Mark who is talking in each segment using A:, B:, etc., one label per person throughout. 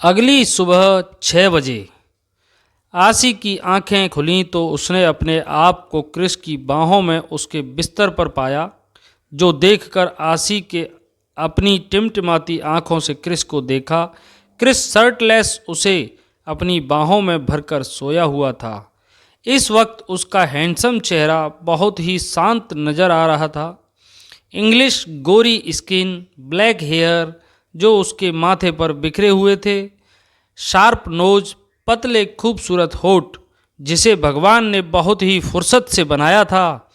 A: अगली सुबह 6 बजे आसी की आंखें खुलीं तो उसने अपने आप को क्रिस की बाहों में उसके बिस्तर पर पाया, जो देखकर आसी के अपनी टिमटिमाती आंखों से क्रिस को देखा। क्रिस शर्टलेस उसे अपनी बाहों में भरकर सोया हुआ था। इस वक्त उसका हैंडसम चेहरा बहुत ही शांत नजर आ रहा था। इंग्लिश गोरी स्किन, ब्लैक हेयर जो उसके माथे पर बिखरे हुए थे, शार्प नोज, पतले खूबसूरत होठ जिसे भगवान ने बहुत ही फुर्सत से बनाया था,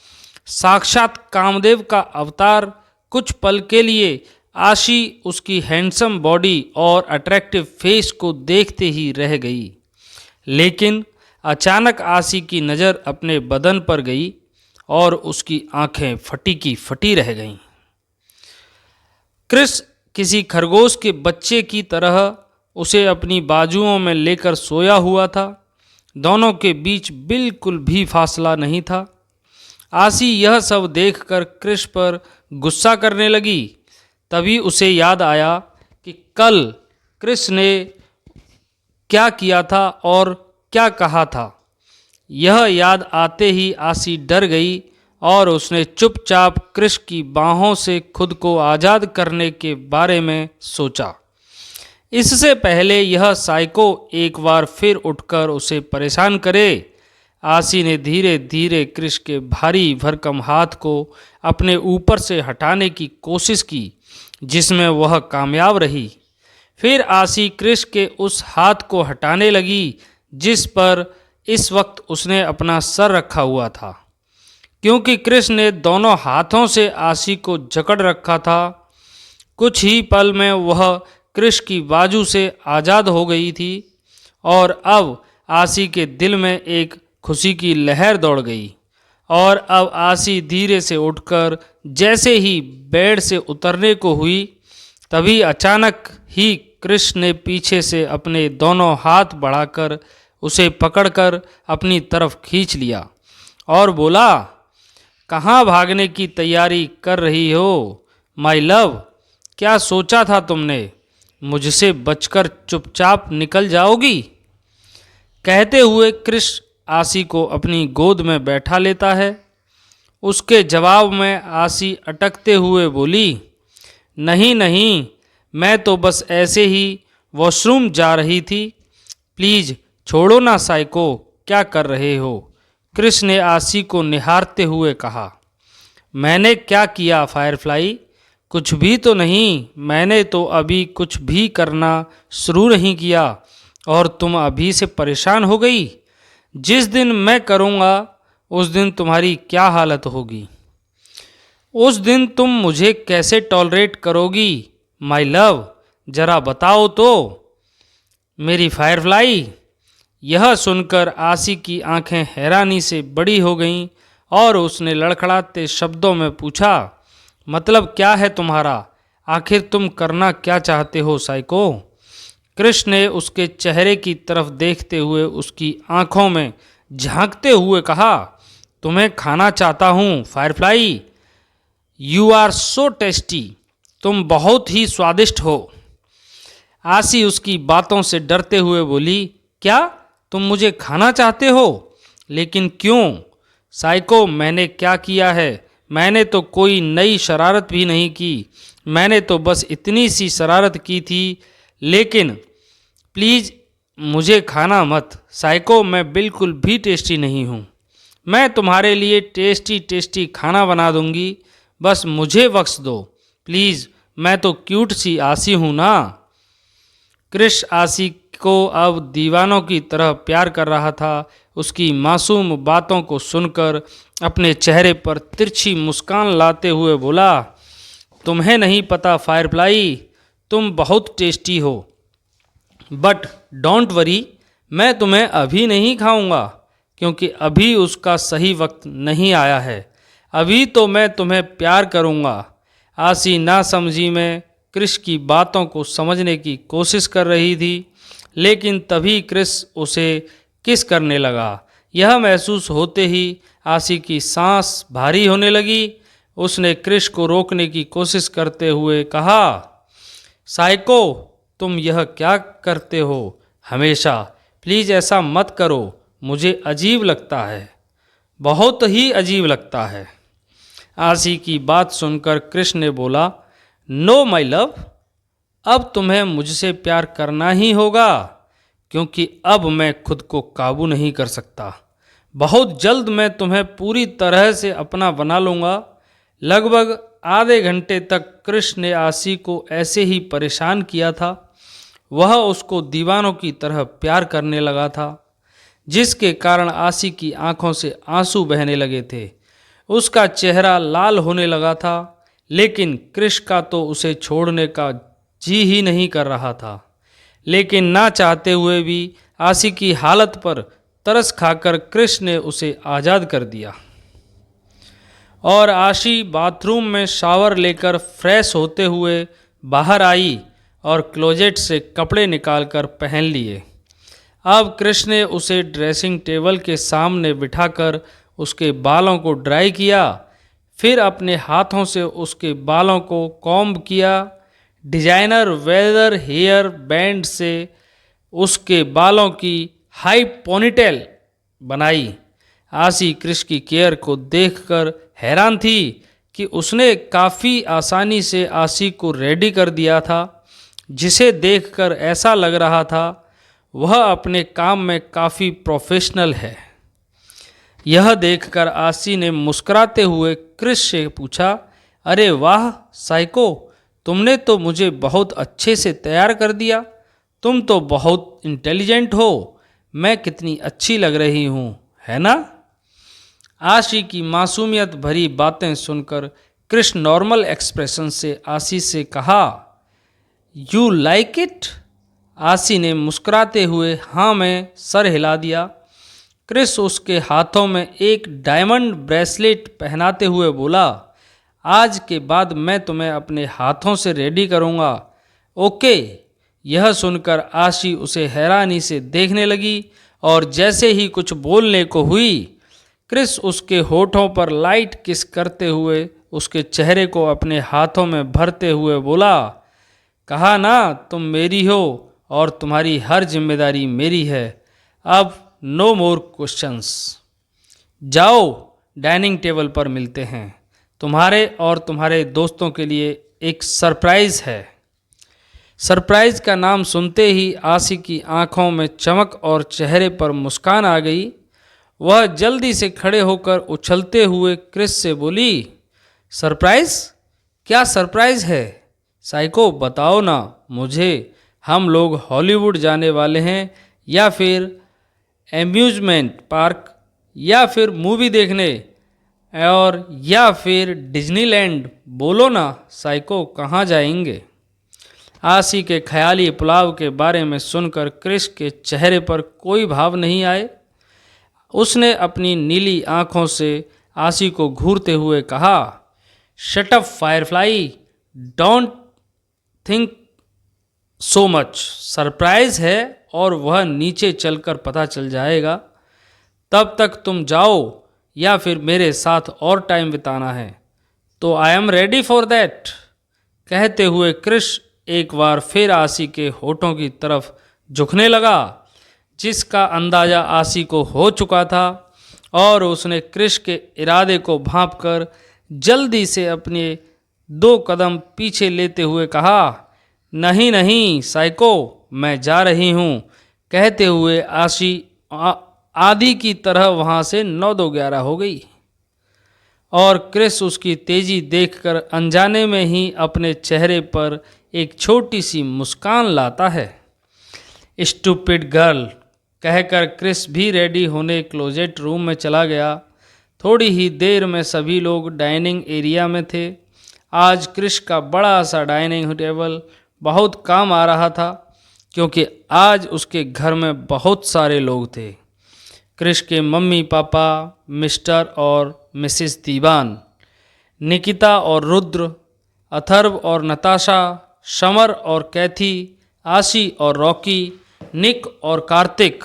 A: साक्षात कामदेव का अवतार। कुछ पल के लिए आशी उसकी हैंडसम बॉडी और अट्रैक्टिव फेस को देखते ही रह गई, लेकिन अचानक आशी की नज़र अपने बदन पर गई और उसकी आंखें फटी की फटी रह गईं। क्रिस किसी खरगोश के बच्चे की तरह उसे अपनी बाजुओं में लेकर सोया हुआ था। दोनों के बीच बिल्कुल भी फासला नहीं था। आशी यह सब देखकर क्रिस पर गुस्सा करने लगी। तभी उसे याद आया कि कल क्रिस ने क्या किया था और क्या कहा था। यह याद आते ही आशी डर गई और उसने चुपचाप क्रिस की बाहों से खुद को आज़ाद करने के बारे में सोचा। इससे पहले यह साइको एक बार फिर उठकर उसे परेशान करे, आशी ने धीरे धीरे क्रिस के भारी भरकम हाथ को अपने ऊपर से हटाने की कोशिश की, जिसमें वह कामयाब रही। फिर आशी क्रिस के उस हाथ को हटाने लगी जिस पर इस वक्त उसने अपना सर रखा हुआ था, क्योंकि क्रिस ने दोनों हाथों से आशी को जकड़ रखा था। कुछ ही पल में वह क्रिस की बाजू से आज़ाद हो गई थी और अब आशी के दिल में एक खुशी की लहर दौड़ गई। और अब आशी धीरे से उठकर जैसे ही बेड से उतरने को हुई, तभी अचानक ही क्रिस ने पीछे से अपने दोनों हाथ बढ़ाकर उसे पकड़कर अपनी तरफ खींच लिया और बोला, कहाँ भागने की तैयारी कर रही हो माय लव? क्या सोचा था तुमने? मुझसे बचकर चुपचाप निकल जाओगी? कहते हुए क्रिस आशी को अपनी गोद में बैठा लेता है। उसके जवाब में आशी अटकते हुए बोली, नहीं नहीं, मैं तो बस ऐसे ही वॉशरूम जा रही थी, प्लीज़ छोड़ो ना साइको, क्या कर रहे हो? क्रिस ने आशी को निहारते हुए कहा। मैंने क्या किया फायरफ्लाई? कुछ भी तो नहीं। मैंने तो अभी कुछ भी करना शुरू नहीं किया और तुम अभी से परेशान हो गई। जिस दिन मैं करूँगा उस दिन तुम्हारी क्या हालत होगी? उस दिन तुम मुझे कैसे टॉलरेट करोगी माय लव? ज़रा बताओ तो मेरी फायरफ्लाई। यह सुनकर आशी की आंखें हैरानी से बड़ी हो गईं और उसने लड़खड़ाते शब्दों में पूछा, मतलब क्या है तुम्हारा? आखिर तुम करना क्या चाहते हो साइको? क्रिस ने उसके चेहरे की तरफ देखते हुए उसकी आंखों में झांकते हुए कहा, तुम्हें खाना चाहता हूँ firefly. You are so tasty. तुम बहुत ही स्वादिष्ट हो। आशी उसकी बातों से डरते हुए बोली, क्या तुम मुझे खाना चाहते हो? लेकिन क्यों? साइको, मैंने क्या किया है? मैंने तो कोई नई शरारत भी नहीं की। मैंने तो बस इतनी सी शरारत की थी, लेकिन प्लीज़ मुझे खाना मत साइको, मैं बिल्कुल भी टेस्टी नहीं हूँ। मैं तुम्हारे लिए टेस्टी टेस्टी खाना बना दूँगी, बस मुझे बख्श दो प्लीज़, मैं तो क्यूट सी आशी हूँ ना। क्रिस आशी को अब दीवानों की तरह प्यार कर रहा था। उसकी मासूम बातों को सुनकर अपने चेहरे पर तिरछी मुस्कान लाते हुए बोला, तुम्हें नहीं पता फायरफ्लाई, तुम बहुत टेस्टी हो, बट डोंट वरी, मैं तुम्हें अभी नहीं खाऊंगा, क्योंकि अभी उसका सही वक्त नहीं आया है। अभी तो मैं तुम्हें प्यार करूंगा। आशी नासमझी में क्रिस की बातों को समझने की कोशिश कर रही थी, लेकिन तभी क्रिस उसे किस करने लगा। यह महसूस होते ही आशी की सांस भारी होने लगी। उसने क्रिस को रोकने की कोशिश करते हुए कहा, साइको, तुम यह क्या करते हो हमेशा? प्लीज़ ऐसा मत करो, मुझे अजीब लगता है, बहुत ही अजीब लगता है। आशी की बात सुनकर कृष्ण ने बोला, नो माय लव, अब तुम्हें मुझसे प्यार करना ही होगा, क्योंकि अब मैं खुद को काबू नहीं कर सकता। बहुत जल्द मैं तुम्हें पूरी तरह से अपना बना लूँगा। लगभग आधे घंटे तक कृष्ण ने आशी को ऐसे ही परेशान किया था। वह उसको दीवानों की तरह प्यार करने लगा था, जिसके कारण आशी की आंखों से आंसू बहने लगे थे। उसका चेहरा लाल होने लगा था, लेकिन कृष्ण का तो उसे छोड़ने का जी ही नहीं कर रहा था। लेकिन ना चाहते हुए भी आशी की हालत पर तरस खाकर कृष्ण ने उसे आज़ाद कर दिया और आशी बाथरूम में शावर लेकर फ्रेश होते हुए बाहर आई और क्लोजेट से कपड़े निकालकर पहन लिए। अब कृष्ण ने उसे ड्रेसिंग टेबल के सामने बिठाकर उसके बालों को ड्राई किया, फिर अपने हाथों से उसके बालों को कॉम्ब किया। डिजाइनर वेदर हेयर बैंड से उसके बालों की हाई पोनीटेल बनाई। आशी कृष्ण की केयर को देखकर हैरान थी कि उसने काफ़ी आसानी से आशी को रेडी कर दिया था, जिसे देखकर ऐसा लग रहा था वह अपने काम में काफ़ी प्रोफेशनल है। यह देखकर आशी ने मुस्कुराते हुए कृष्ण से पूछा, अरे वाह साइको, तुमने तो मुझे बहुत अच्छे से तैयार कर दिया। तुम तो बहुत इंटेलिजेंट हो। मैं कितनी अच्छी लग रही हूँ, है ना? आशी की मासूमियत भरी बातें सुनकर कृष्ण नॉर्मल एक्सप्रेशन से आशी से कहा, यू लाइक इट? आशी ने मुस्कुराते हुए हाँ में सर हिला दिया। कृष्ण उसके हाथों में एक डायमंड ब्रेसलेट पहनाते हुए बोला, आज के बाद मैं तुम्हें अपने हाथों से रेडी करूँगा, ओके? यह सुनकर आशी उसे हैरानी से देखने लगी और जैसे ही कुछ बोलने को हुई, कृष्ण उसके होठों पर लाइट किस करते हुए उसके चेहरे को अपने हाथों में भरते हुए बोला, कहा ना तुम मेरी हो और तुम्हारी हर जिम्मेदारी मेरी है। अब नो मोर क्वेश्चंस। जाओ, डाइनिंग टेबल पर मिलते हैं। तुम्हारे और तुम्हारे दोस्तों के लिए एक सरप्राइज़ है। सरप्राइज़ का नाम सुनते ही आशी की आंखों में चमक और चेहरे पर मुस्कान आ गई। वह जल्दी से खड़े होकर उछलते हुए कृष्ण से बोली, सरप्राइज़? क्या सरप्राइज़ है? साइको बताओ ना मुझे। हम लोग हॉलीवुड जाने वाले हैं या फिर एम्यूजमेंट पार्क या फिर मूवी देखने और या फिर डिज्नीलैंड? बोलो ना साइको, कहाँ जाएंगे? आशी के ख्याली पुलाव के बारे में सुनकर कृष्ण के चेहरे पर कोई भाव नहीं आए। उसने अपनी नीली आंखों से आशी को घूरते हुए कहा, shut up Firefly, don't think so much. Surprise है और वह नीचे चलकर पता चल जाएगा। तब तक तुम जाओ या फिर मेरे साथ और टाइम बिताना है तो I am ready for that. कहते हुए कृष्ण एक बार फिर आशी के होठों की तरफ झुकने लगा, जिसका अंदाज़ा आशी को हो चुका था और उसने कृष्ण के इरादे को भांपकर जल्दी से अपने 2 कदम पीछे लेते हुए कहा, नहीं नहीं साइको, मैं जा रही हूँ। कहते हुए आशी आदि की तरह वहाँ से 9-2-11 हो गई और कृष्ण उसकी तेजी देखकर अनजाने में ही अपने चेहरे पर एक छोटी सी मुस्कान लाता है। स्टूपिड गर्ल कहकर कृष्ण भी रेडी होने क्लोजेट रूम में चला गया। थोड़ी ही देर में सभी लोग डाइनिंग एरिया में थे। आज कृष्ण का बड़ा सा डाइनिंग टेबल बहुत काम आ रहा था, क्योंकि आज उसके घर में बहुत सारे लोग थे। कृष्ण के मम्मी पापा, मिस्टर और मिसेस दीवान, निकिता और रुद्र, अथर्व और नताशा, समर और कैथी, आशी और रॉकी, निक और कार्तिक।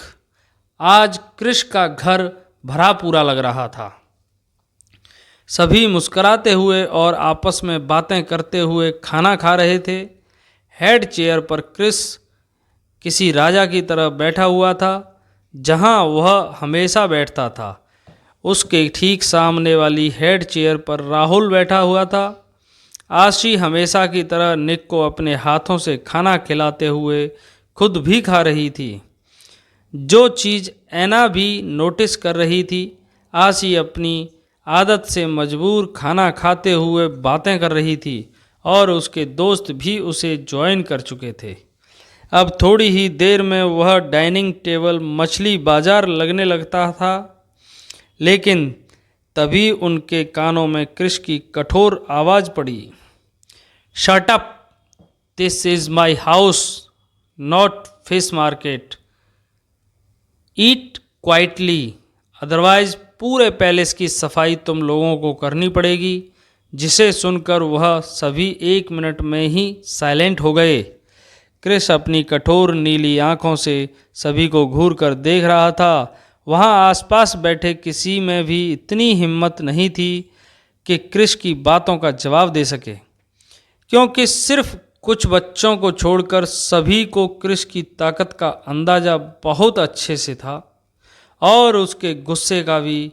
A: आज कृष्ण का घर भरा पूरा लग रहा था। सभी मुस्कुराते हुए और आपस में बातें करते हुए खाना खा रहे थे। हेड चेयर पर क्रिस किसी राजा की तरह बैठा हुआ था, जहां वह हमेशा बैठता था। उसके ठीक सामने वाली हेड चेयर पर राहुल बैठा हुआ था। आशी हमेशा की तरह निक को अपने हाथों से खाना खिलाते हुए खुद भी खा रही थी। जो चीज़ ऐना भी नोटिस कर रही थी, आशी अपनी आदत से मजबूर खाना खाते हुए बातें कर रही थी और उसके दोस्त भी उसे ज्वाइन कर चुके थे। अब थोड़ी ही देर में वह डाइनिंग टेबल मछली बाजार लगने लगता था, लेकिन तभी उनके कानों में क्रिश की कठोर आवाज़ पड़ी। Shut up, this is my house, not fish market. Eat quietly, otherwise पूरे पैलेस की सफाई तुम लोगों को करनी पड़ेगी। जिसे सुनकर वह सभी 1 मिनट में ही साइलेंट हो गए। क्रिस अपनी कठोर नीली आंखों से सभी को घूर कर देख रहा था। वहां आसपास बैठे किसी में भी इतनी हिम्मत नहीं थी कि क्रिस की बातों का जवाब दे सके, क्योंकि सिर्फ कुछ बच्चों को छोड़कर सभी को क्रिस की ताकत का अंदाज़ा बहुत अच्छे से था और उसके गुस्से का भी।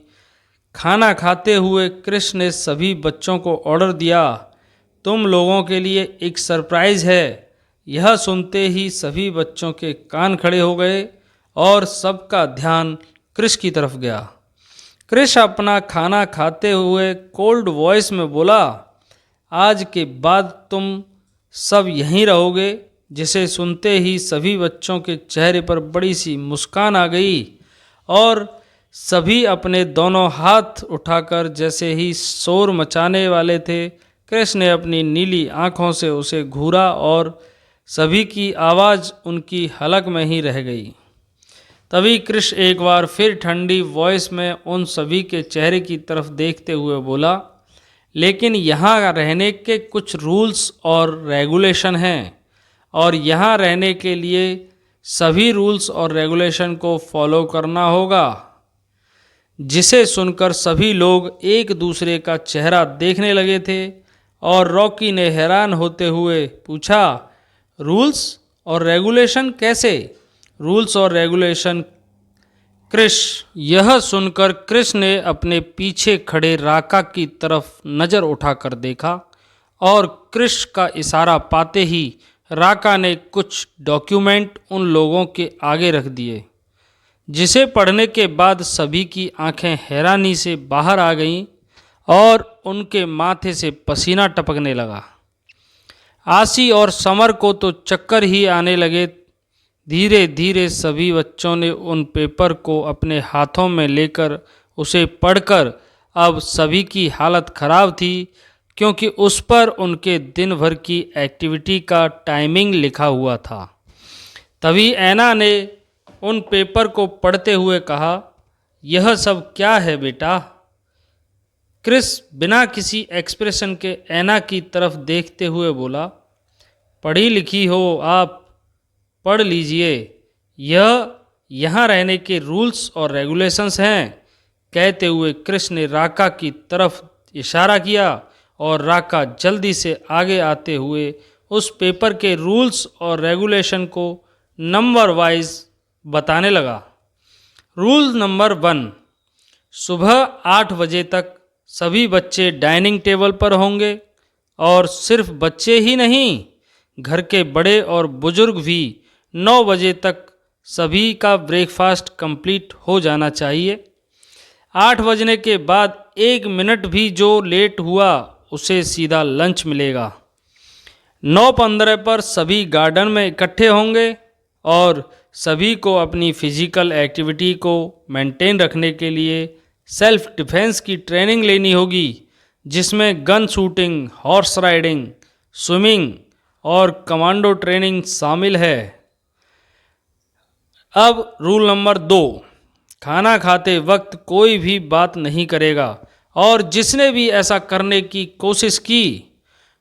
A: खाना खाते हुए क्रिस ने सभी बच्चों को ऑर्डर दिया, तुम लोगों के लिए एक सरप्राइज़ है। यह सुनते ही सभी बच्चों के कान खड़े हो गए और सबका ध्यान क्रिस की तरफ गया। क्रिस अपना खाना खाते हुए कोल्ड वॉइस में बोला, आज के बाद तुम सब यहीं रहोगे। जिसे सुनते ही सभी बच्चों के चेहरे पर बड़ी सी मुस्कान आ गई और सभी अपने दोनों हाथ उठाकर जैसे ही शोर मचाने वाले थे, क्रिस ने अपनी नीली आंखों से उसे घूरा और सभी की आवाज़ उनकी हलक में ही रह गई। तभी क्रिस एक बार फिर ठंडी वॉइस में उन सभी के चेहरे की तरफ देखते हुए बोला, लेकिन यहाँ रहने के कुछ रूल्स और रेगुलेशन हैं और यहाँ रहने के लिए सभी रूल्स और रेगुलेशन को फॉलो करना होगा। जिसे सुनकर सभी लोग एक दूसरे का चेहरा देखने लगे थे और रॉकी ने हैरान होते हुए पूछा, रूल्स और रेगुलेशन कैसे? रूल्स और रेगुलेशन क्रिश। यह सुनकर क्रिश ने अपने पीछे खड़े राका की तरफ नज़र उठाकर देखा और क्रिश का इशारा पाते ही राका ने कुछ डॉक्यूमेंट उन लोगों के आगे रख दिए, जिसे पढ़ने के बाद सभी की आंखें हैरानी से बाहर आ गईं और उनके माथे से पसीना टपकने लगा। आशी और समर को तो चक्कर ही आने लगे। धीरे धीरे सभी बच्चों ने उन पेपर को अपने हाथों में लेकर उसे पढ़कर अब सभी की हालत ख़राब थी, क्योंकि उस पर उनके दिन भर की एक्टिविटी का टाइमिंग लिखा हुआ था। तभी ऐना ने उन पेपर को पढ़ते हुए कहा, यह सब क्या है बेटा? क्रिस बिना किसी एक्सप्रेशन के ऐना की तरफ देखते हुए बोला, पढ़ी लिखी हो आप, पढ़ लीजिए। यह यहाँ रहने के रूल्स और रेगुलेशंस हैं। कहते हुए क्रिस ने राका की तरफ इशारा किया और राका जल्दी से आगे आते हुए उस पेपर के रूल्स और रेगुलेशन को नंबर वाइज बताने लगा। रूल नंबर 1, सुबह 8 बजे तक सभी बच्चे डाइनिंग टेबल पर होंगे और सिर्फ बच्चे ही नहीं, घर के बड़े और बुजुर्ग भी 9 बजे तक सभी का ब्रेकफास्ट कंप्लीट हो जाना चाहिए। 8 बजने के बाद 1 मिनट भी जो लेट हुआ उसे सीधा लंच मिलेगा। 9:15 पर सभी गार्डन में इकट्ठे होंगे और सभी को अपनी फिजिकल एक्टिविटी को मेंटेन रखने के लिए सेल्फ डिफेंस की ट्रेनिंग लेनी होगी, जिसमें gun shooting, horse riding, swimming और कमांडो ट्रेनिंग शामिल है। अब रूल नंबर 2, खाना खाते वक्त कोई भी बात नहीं करेगा और जिसने भी ऐसा करने की कोशिश की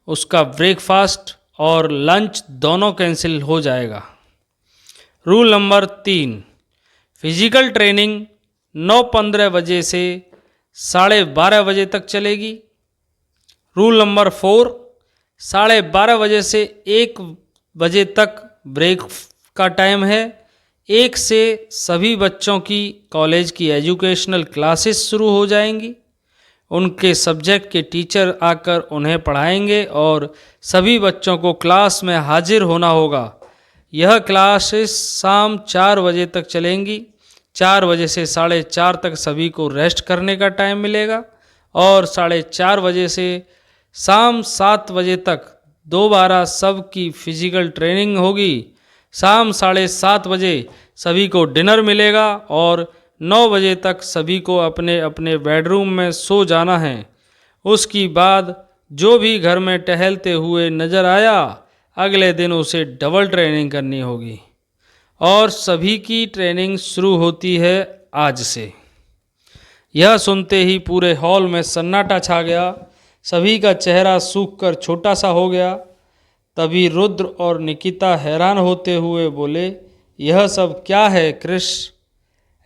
A: उसका ब्रेकफास्ट और लंच दोनों कैंसिल हो जाएगा। रूल नंबर 3, फिजिकल ट्रेनिंग 9:15 बजे से 12:30 बजे तक चलेगी। रूल नंबर 4, 12:30 बजे से 1 बजे तक ब्रेक का टाइम है। 1 से सभी बच्चों की कॉलेज की एजुकेशनल क्लासेस शुरू हो जाएंगी। उनके सब्जेक्ट के टीचर आकर उन्हें पढ़ाएंगे और सभी बच्चों को क्लास में हाजिर होना होगा। यह क्लासेस शाम 4 बजे तक चलेंगी। 4 बजे से 4:30 तक सभी को रेस्ट करने का टाइम मिलेगा और 4:30 बजे से शाम 7 बजे तक दोबारा सबकी फिजिकल ट्रेनिंग होगी। शाम 7:30 बजे सभी को डिनर मिलेगा और 9 बजे तक सभी को अपने अपने बेडरूम में सो जाना है। उसकी बाद जो भी घर में टहलते हुए नज़र आया, अगले दिन उसे डबल ट्रेनिंग करनी होगी और सभी की ट्रेनिंग शुरू होती है आज से। यह सुनते ही पूरे हॉल में सन्नाटा छा गया। सभी का चेहरा सूखकर छोटा सा हो गया। तभी रुद्र और निकिता हैरान होते हुए बोले, यह सब क्या है क्रिश?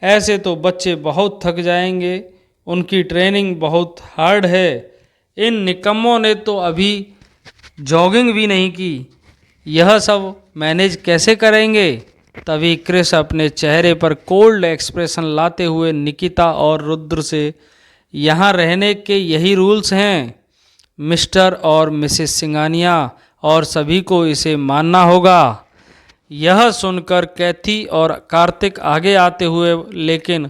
A: ऐसे तो बच्चे बहुत थक जाएंगे, उनकी ट्रेनिंग बहुत हार्ड है। इन निकम्मों ने तो अभी जॉगिंग भी नहीं की, यह सब मैनेज कैसे करेंगे? तभी क्रिश अपने चेहरे पर कोल्ड एक्सप्रेशन लाते हुए निकिता और रुद्र से, यहाँ रहने के यही रूल्स हैं मिस्टर और मिसेस सिंघानिया, और सभी को इसे मानना होगा। यह सुनकर कैथी और कार्तिक आगे आते हुए, लेकिन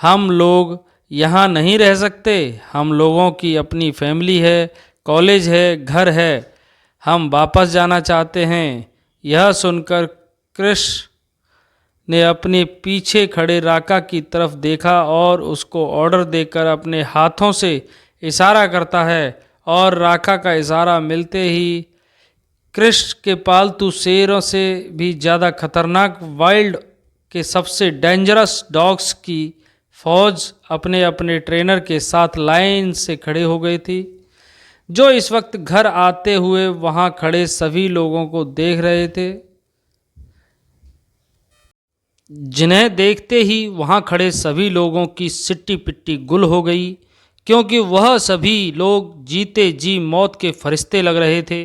A: हम लोग यहाँ नहीं रह सकते, हम लोगों की अपनी फैमिली है, कॉलेज है, घर है, हम वापस जाना चाहते हैं। यह सुनकर क्रिश ने अपने पीछे खड़े राका की तरफ देखा और उसको ऑर्डर देकर अपने हाथों से इशारा करता है और राका का इशारा मिलते ही क्रिश के पालतू शेरों से भी ज़्यादा खतरनाक वाइल्ड के सबसे डेंजरस डॉग्स की फौज अपने अपने ट्रेनर के साथ लाइन से खड़े हो गई थी, जो इस वक्त घर आते हुए वहां खड़े सभी लोगों को देख रहे थे, जिन्हें देखते ही वहां खड़े सभी लोगों की सिट्टी पिट्टी गुल हो गई, क्योंकि वह सभी लोग जीते जी मौत के फरिश्ते लग रहे थे।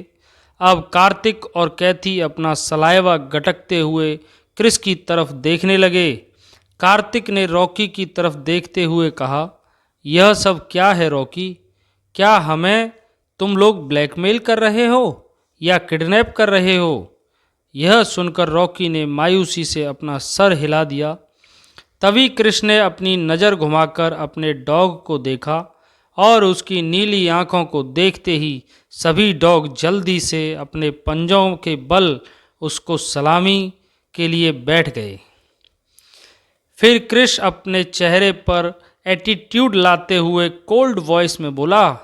A: अब कार्तिक और कैथी अपना सलाइवा गटकते हुए क्रिस की तरफ देखने लगे। कार्तिक ने रॉकी की तरफ देखते हुए कहा, यह सब क्या है रॉकी? क्या हमें तुम लोग ब्लैकमेल कर रहे हो या किडनैप कर रहे हो? यह सुनकर रॉकी ने मायूसी से अपना सर हिला दिया। तभी कृष्ण ने अपनी नज़र घुमाकर अपने डॉग को देखा और उसकी नीली आंखों को देखते ही सभी डॉग जल्दी से अपने पंजों के बल उसको सलामी के लिए बैठ गए। फिर कृष अपने चेहरे पर एटीट्यूड लाते हुए कोल्ड वॉइस में बोला,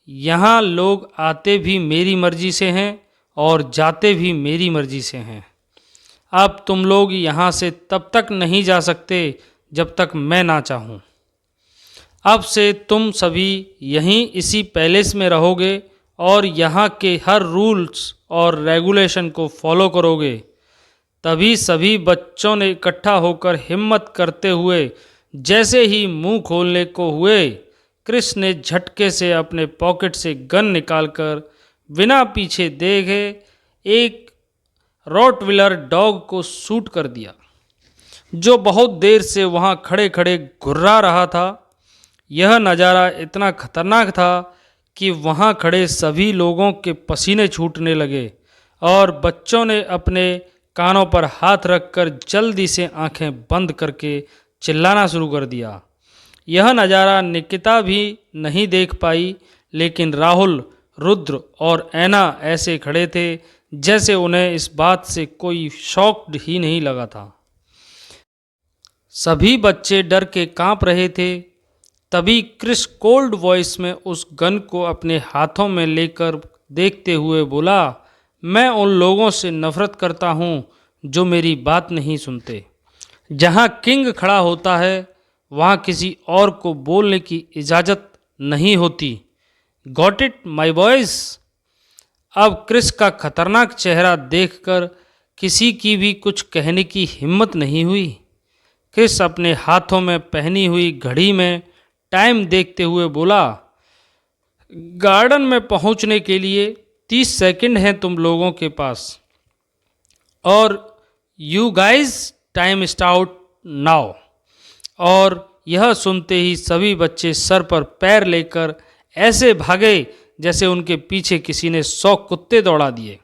A: यहाँ लोग आते भी मेरी मर्जी से हैं और जाते भी मेरी मर्जी से हैं। अब तुम लोग यहाँ से तब तक नहीं जा सकते जब तक मैं ना चाहूँ। अब से तुम सभी यहीं इसी पैलेस में रहोगे और यहाँ के हर रूल्स और रेगुलेशन को फॉलो करोगे। तभी सभी बच्चों ने इकट्ठा होकर हिम्मत करते हुए जैसे ही मुंह खोलने को हुए, कृष्ण ने झटके से अपने पॉकेट से गन निकालकर बिना पीछे देखे एक रॉटविलर डॉग को शूट कर दिया, जो बहुत देर से वहाँ खड़े खड़े घुर्रा रहा था। यह नज़ारा इतना खतरनाक था कि वहाँ खड़े सभी लोगों के पसीने छूटने लगे और बच्चों ने अपने कानों पर हाथ रखकर जल्दी से आंखें बंद करके चिल्लाना शुरू कर दिया। यह नज़ारा निकिता भी नहीं देख पाई, लेकिन राहुल, रुद्र और ऐना ऐसे खड़े थे जैसे उन्हें इस बात से कोई शौक ही नहीं लगा था। सभी बच्चे डर के कांप रहे थे। तभी क्रिस कोल्ड वॉइस में उस गन को अपने हाथों में लेकर देखते हुए बोला, मैं उन लोगों से नफरत करता हूँ जो मेरी बात नहीं सुनते। जहाँ किंग खड़ा होता है वहाँ किसी और को बोलने की इजाज़त नहीं होती। Got it my boys? अब क्रिस का खतरनाक चेहरा देखकर किसी की भी कुछ कहने की हिम्मत नहीं हुई। क्रिस अपने हाथों में पहनी हुई घड़ी में टाइम देखते हुए बोला, गार्डन में पहुंचने के लिए 30 सेकंड हैं तुम लोगों के पास। और you guys time start now. और यह सुनते ही सभी बच्चे सर पर पैर लेकर ऐसे भागे जैसे उनके पीछे किसी ने 100 कुत्ते दौड़ा दिए।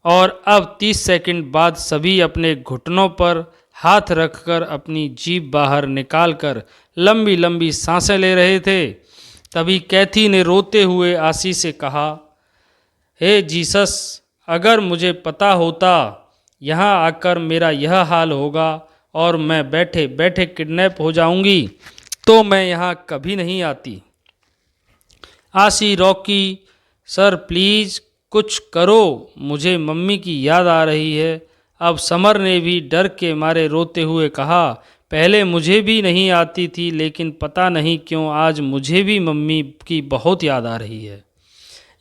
A: और अब 30 सेकंड बाद सभी अपने घुटनों पर हाथ रखकर अपनी जीभ बाहर निकालकर लंबी लंबी सांसें ले रहे थे। तभी कैथी ने रोते हुए आसी से कहा, हे जीसस, अगर मुझे पता होता यहाँ आकर मेरा यह हाल होगा और मैं बैठे बैठे किडनैप हो जाऊंगी तो मैं यहाँ कभी नहीं आती। आसी, रॉकी, सर प्लीज़ कुछ करो, मुझे मम्मी की याद आ रही है। अब समर ने भी डर के मारे रोते हुए कहा, पहले मुझे भी नहीं आती थी, लेकिन पता नहीं क्यों आज मुझे भी मम्मी की बहुत याद आ रही है।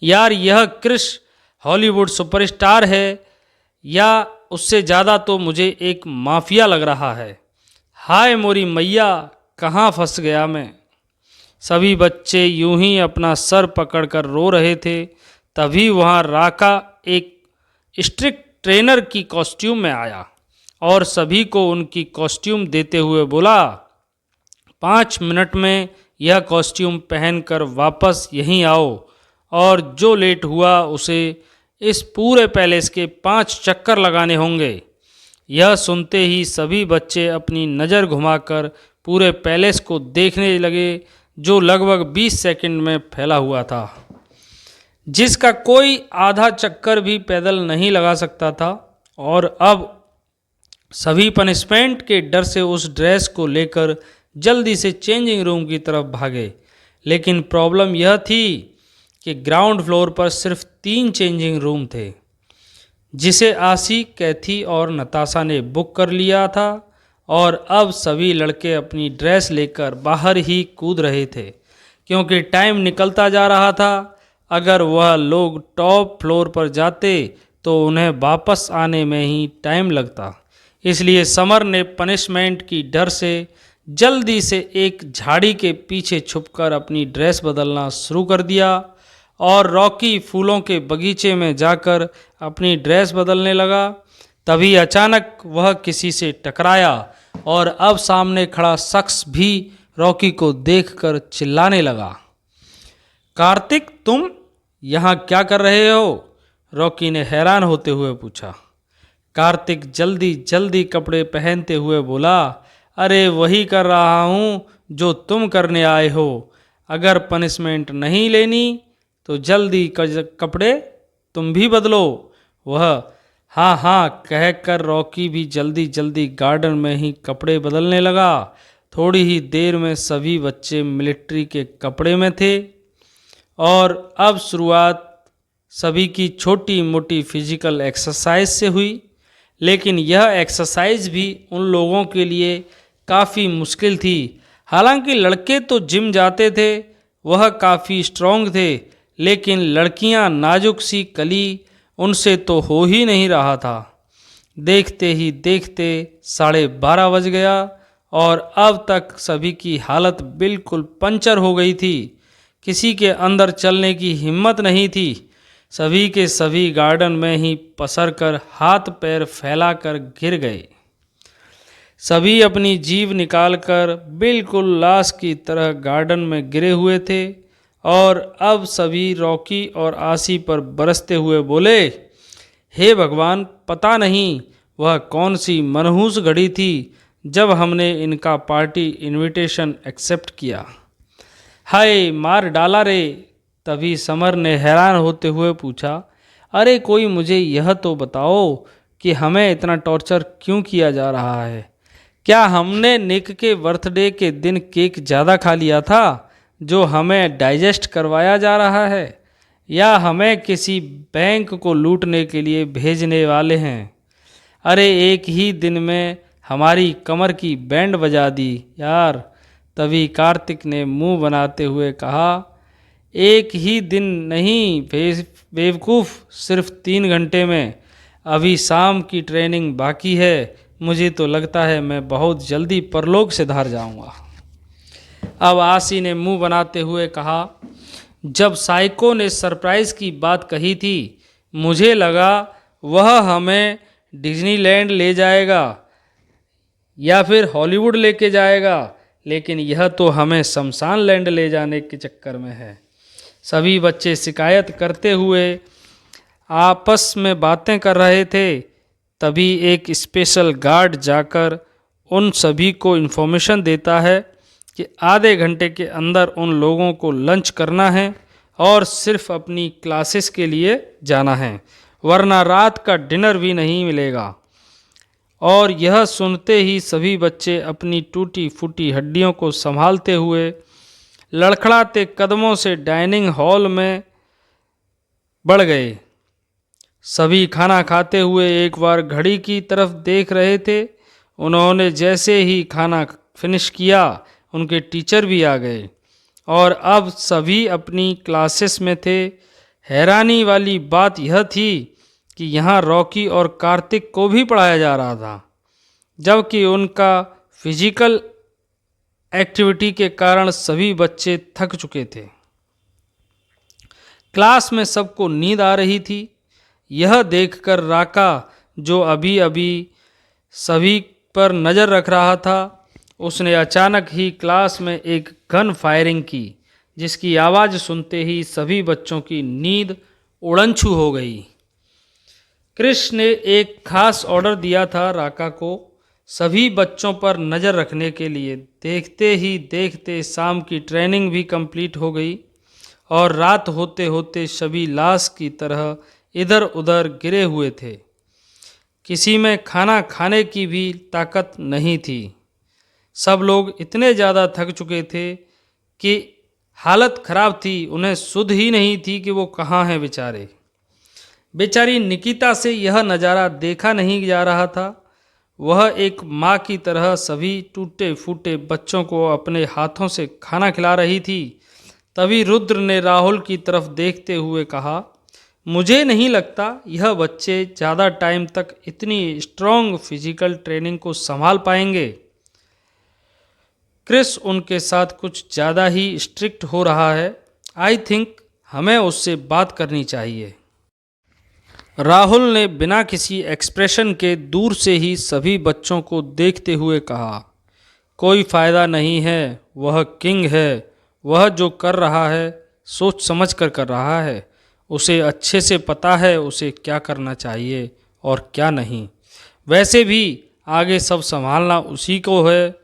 A: यार, यह क्रिश हॉलीवुड सुपरस्टार है या उससे ज़्यादा तो मुझे एक माफिया लग रहा है। हाय मोरी मैया, कहाँ फंस गया मैं। सभी बच्चे यूं ही अपना सर पकड़कर रो रहे थे। तभी वहाँ राका एक स्ट्रिक्ट ट्रेनर की कॉस्ट्यूम में आया और सभी को उनकी कॉस्ट्यूम देते हुए बोला, 5 मिनट में यह कॉस्ट्यूम पहनकर वापस यहीं आओ और जो लेट हुआ उसे इस पूरे पैलेस के 5 चक्कर लगाने होंगे। यह सुनते ही सभी बच्चे अपनी नज़र घुमाकर पूरे पैलेस को देखने लगे, जो लगभग 20 सेकंड में फैला हुआ था, जिसका कोई आधा चक्कर भी पैदल नहीं लगा सकता था। और अब सभी पनिशमेंट के डर से उस ड्रेस को लेकर जल्दी से चेंजिंग रूम की तरफ भागे। लेकिन प्रॉब्लम यह थी कि ग्राउंड फ्लोर पर सिर्फ 3 चेंजिंग रूम थे, जिसे आसी, कैथी और नताशा ने बुक कर लिया था। और अब सभी लड़के अपनी ड्रेस लेकर बाहर ही कूद रहे थे, क्योंकि टाइम निकलता जा रहा था। अगर वह लोग टॉप फ्लोर पर जाते तो उन्हें वापस आने में ही टाइम लगता। इसलिए समर ने पनिशमेंट की डर से जल्दी से एक झाड़ी के पीछे छुपकर अपनी ड्रेस बदलना शुरू कर दिया और रॉकी फूलों के बगीचे में जाकर अपनी ड्रेस बदलने लगा। तभी अचानक वह किसी से टकराया और अब सामने खड़ा शख्स भी रॉकी को देखकर चिल्लाने लगा, कार्तिक, तुम यहाँ क्या कर रहे हो? रॉकी ने हैरान होते हुए पूछा। कार्तिक जल्दी जल्दी कपड़े पहनते हुए बोला, अरे वही कर रहा हूँ जो तुम करने आए हो। अगर पनिशमेंट नहीं लेनी तो जल्दी कपड़े तुम भी बदलो। वह हाँ हाँ कहकर रॉकी भी जल्दी जल्दी गार्डन में ही कपड़े बदलने लगा। थोड़ी ही देर में सभी बच्चे मिलिट्री के कपड़े में थे और अब शुरुआत सभी की छोटी मोटी फिजिकल एक्सरसाइज से हुई। लेकिन यह एक्सरसाइज भी उन लोगों के लिए काफ़ी मुश्किल थी। हालांकि लड़के तो जिम जाते थे, वह काफ़ी स्ट्रॉन्ग थे, लेकिन लड़कियां नाजुक सी कली, उनसे तो हो ही नहीं रहा था। देखते ही देखते 12:30 बज गया और अब तक सभी की हालत बिल्कुल पंचर हो गई थी। किसी के अंदर चलने की हिम्मत नहीं थी। सभी के सभी गार्डन में ही पसरकर हाथ पैर फैलाकर गिर गए। सभी अपनी जीभ निकालकर बिल्कुल लाश की तरह गार्डन में गिरे हुए थे और अब सभी रॉकी और आसी पर बरसते हुए बोले, हे भगवान, पता नहीं वह कौन सी मनहूस घड़ी थी जब हमने इनका पार्टी इनविटेशन एक्सेप्ट किया। हाय, मार डाला रे। तभी समर ने हैरान होते हुए पूछा, अरे कोई मुझे यह तो बताओ कि हमें इतना टॉर्चर क्यों किया जा रहा है? क्या हमने निक के बर्थडे के दिन केक ज़्यादा खा लिया था जो हमें डाइजेस्ट करवाया जा रहा है, या हमें किसी बैंक को लूटने के लिए भेजने वाले हैं? अरे एक ही दिन में हमारी कमर की बैंड बजा दी यार। तभी कार्तिक ने मुंह बनाते हुए कहा, एक ही दिन नहीं बेवकूफ़, सिर्फ 3 घंटे में। अभी शाम की ट्रेनिंग बाकी है। मुझे तो लगता है मैं बहुत जल्दी परलोक से धार जाऊंगा। अब आसी ने मुंह बनाते हुए कहा, जब साइको ने सरप्राइज़ की बात कही थी, मुझे लगा वह हमें डिज्नीलैंड ले जाएगा या फिर हॉलीवुड लेके जाएगा, लेकिन यह तो हमें शमशान लैंड ले जाने के चक्कर में है। सभी बच्चे शिकायत करते हुए आपस में बातें कर रहे थे। तभी एक स्पेशल गार्ड जाकर उन सभी को इन्फॉर्मेशन देता है कि आधे घंटे के अंदर उन लोगों को लंच करना है और सिर्फ अपनी क्लासेस के लिए जाना है, वरना रात का डिनर भी नहीं मिलेगा। और यह सुनते ही सभी बच्चे अपनी टूटी फूटी हड्डियों को संभालते हुए लड़खड़ाते कदमों से डाइनिंग हॉल में बढ़ गए। सभी खाना खाते हुए एक बार घड़ी की तरफ देख रहे थे। उन्होंने जैसे ही खाना फिनिश किया, उनके टीचर भी आ गए और अब सभी अपनी क्लासेस में थे। हैरानी वाली बात यह थी कि यहाँ रॉकी और कार्तिक को भी पढ़ाया जा रहा था, जबकि उनका फिजिकल एक्टिविटी के कारण सभी बच्चे थक चुके थे। क्लास में सबको नींद आ रही थी। यह देखकर राका, जो अभी अभी सभी पर नज़र रख रहा था, उसने अचानक ही क्लास में एक गन फायरिंग की, जिसकी आवाज़ सुनते ही सभी बच्चों की नींद उड़नछू हो गई। क्रिश ने एक खास ऑर्डर दिया था राका को सभी बच्चों पर नज़र रखने के लिए। देखते ही देखते शाम की ट्रेनिंग भी कंप्लीट हो गई और रात होते होते सभी लाश की तरह इधर उधर गिरे हुए थे। किसी में खाना खाने की भी ताकत नहीं थी। सब लोग इतने ज़्यादा थक चुके थे कि हालत ख़राब थी। उन्हें सुध ही नहीं थी कि वो कहाँ हैं बेचारे। बेचारी निकिता से यह नज़ारा देखा नहीं जा रहा था। वह एक माँ की तरह सभी टूटे फूटे बच्चों को अपने हाथों से खाना खिला रही थी। तभी रुद्र ने राहुल की तरफ देखते हुए कहा, मुझे नहीं लगता यह बच्चे ज़्यादा टाइम तक इतनी स्ट्रॉन्ग फिजिकल ट्रेनिंग को संभाल पाएंगे। क्रिस उनके साथ कुछ ज़्यादा ही स्ट्रिक्ट हो रहा है। आई थिंक हमें उससे बात करनी चाहिए। राहुल ने बिना किसी एक्सप्रेशन के दूर से ही सभी बच्चों को देखते हुए कहा, कोई फ़ायदा नहीं है, वह किंग है। वह जो कर रहा है सोच समझ कर रहा है। उसे अच्छे से पता है उसे क्या करना चाहिए और क्या नहीं। वैसे भी आगे सब संभालना उसी को है,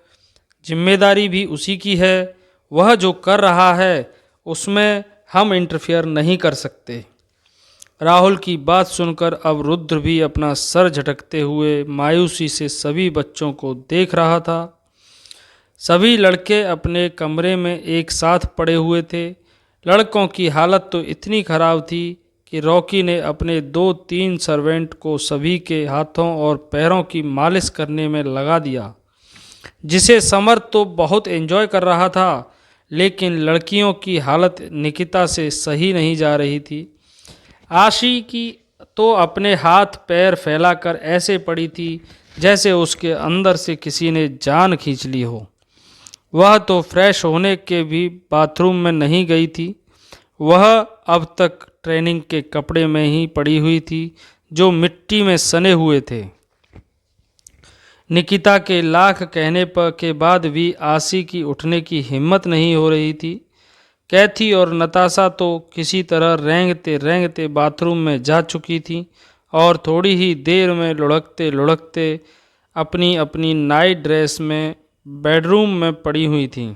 A: जिम्मेदारी भी उसी की है। वह जो कर रहा है उसमें हम इंटरफेयर नहीं कर सकते। राहुल की बात सुनकर अब रुद्र भी अपना सर झटकते हुए मायूसी से सभी बच्चों को देख रहा था। सभी लड़के अपने कमरे में एक साथ पड़े हुए थे। लड़कों की हालत तो इतनी ख़राब थी कि रॉकी ने अपने 2-3 सर्वेंट को सभी के हाथों और पैरों की मालिश करने में लगा दिया, जिसे समर तो बहुत एंजॉय कर रहा था। लेकिन लड़कियों की हालत निकिता से सही नहीं जा रही थी। आशी की तो अपने हाथ पैर फैलाकर ऐसे पड़ी थी जैसे उसके अंदर से किसी ने जान खींच ली हो। वह तो फ्रेश होने के भी बाथरूम में नहीं गई थी। वह अब तक ट्रेनिंग के कपड़े में ही पड़ी हुई थी, जो मिट्टी में सने हुए थे। निकिता के लाख कहने पर के बाद भी आशी की उठने की हिम्मत नहीं हो रही थी। कैथी और नताशा तो किसी तरह रेंगते रेंगते बाथरूम में जा चुकी थी और थोड़ी ही देर में लुढ़कते लुढ़कते अपनी अपनी नाइट ड्रेस में बेडरूम में पड़ी हुई थीं।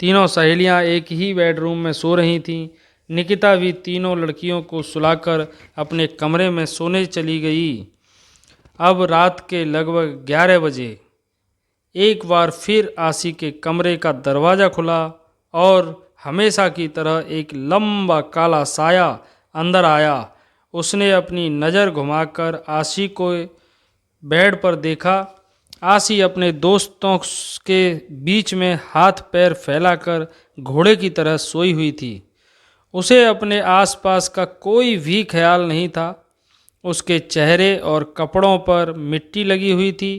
A: तीनों सहेलियां एक ही बेडरूम में सो रही थीं। निकिता भी तीनों लड़कियों को सुलाकर अपने कमरे में सोने चली गई। अब रात के लगभग 11 बजे एक बार फिर आशी के कमरे का दरवाज़ा खुला और हमेशा की तरह एक लंबा काला साया अंदर आया। उसने अपनी नज़र घुमाकर आशी को बेड पर देखा। आशी अपने दोस्तों के बीच में हाथ पैर फैलाकर घोड़े की तरह सोई हुई थी। उसे अपने आसपास का कोई भी ख्याल नहीं था। उसके चेहरे और कपड़ों पर मिट्टी लगी हुई थी।